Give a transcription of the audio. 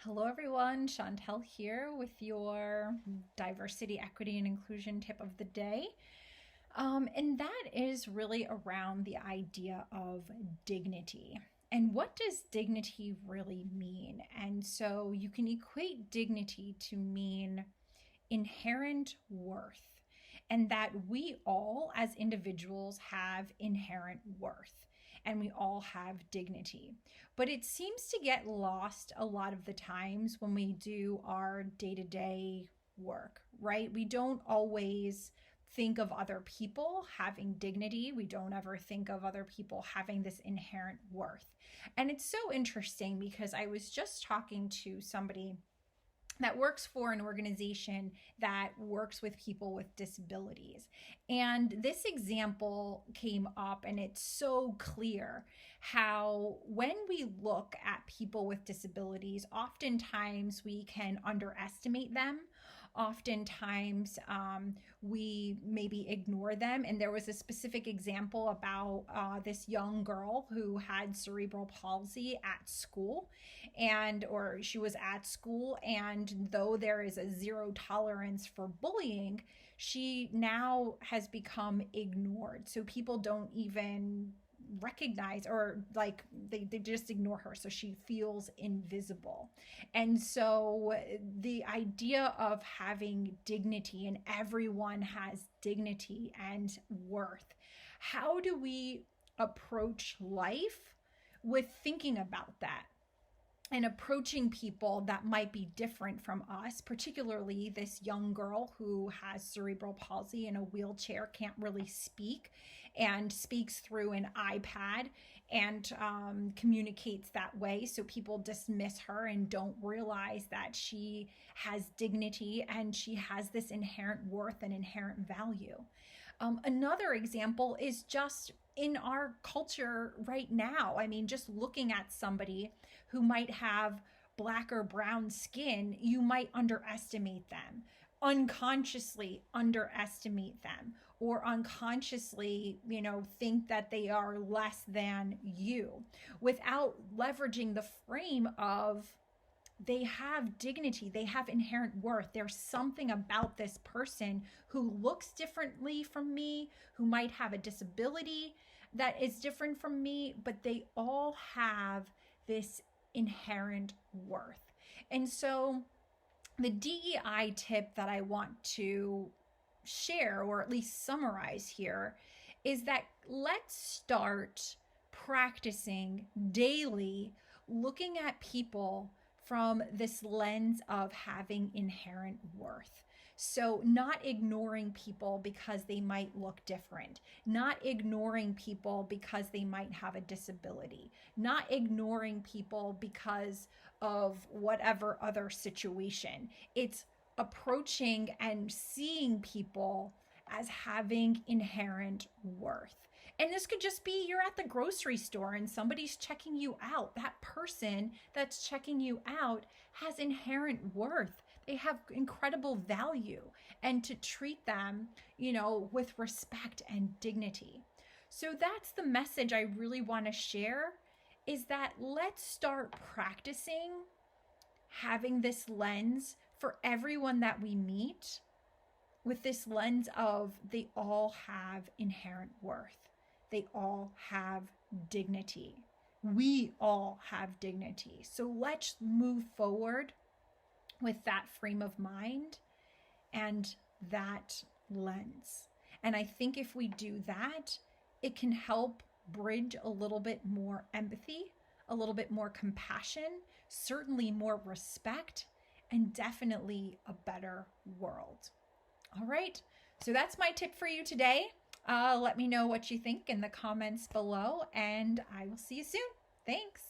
Hello, everyone. Chantel here with your diversity, equity, and inclusion tip of the day. And that is really around the idea of dignity. And what does dignity really mean? And so you can equate dignity to mean inherent worth, and that we all, as individuals, have inherent worth and we all have dignity. But it seems to get lost a lot of the times when we do our day to day work, right? We don't always think of other people having dignity. We don't ever think of other people having this inherent worth. And it's so interesting because I was just talking to somebody that works for an organization that works with people with disabilities. And this example came up, and it's so clear how when we look at people with disabilities, oftentimes we can underestimate them. Oftentimes, we maybe ignore them. And there was a specific example about this young girl who had cerebral palsy at school, or she was at school, and though there is a zero tolerance for bullying, she now has become ignored. So people don't even recognize, or like they just ignore her, so she feels invisible. And so the idea of having dignity, and everyone has dignity and worth, how do we approach life with thinking about that and approaching people that might be different from us, particularly this young girl who has cerebral palsy in a wheelchair, can't really speak, and speaks through an iPad and communicates that way. So people dismiss her and don't realize that she has dignity and she has this inherent worth and inherent value. Another example is just in our culture right now. I mean, just looking at somebody who might have black or brown skin, you might underestimate them, unconsciously underestimate them, or unconsciously, think that they are less than you, without leveraging the frame of they have dignity, they have inherent worth. There's something about this person who looks differently from me, who might have a disability that is different from me, but they all have this inherent worth. And so the DEI tip that I want to share, or at least summarize here, is that let's start practicing daily looking at people from this lens of having inherent worth. So, not ignoring people because they might look different, not ignoring people because they might have a disability, not ignoring people because of whatever other situation. It's approaching and seeing people as having inherent worth. And this could just be you're at the grocery store and somebody's checking you out. That person that's checking you out has inherent worth. They have incredible value, and to treat them, with respect and dignity. So that's the message I really want to share, is that let's start practicing having this lens for everyone that we meet, with this lens of they all have inherent worth. They all have dignity. We all have dignity. So let's move forward with that frame of mind and that lens. And I think if we do that, it can help bridge a little bit more empathy, a little bit more compassion, certainly more respect, and definitely a better world. All right, so that's my tip for you today. Let me know what you think in the comments below, and I will see you soon. Thanks.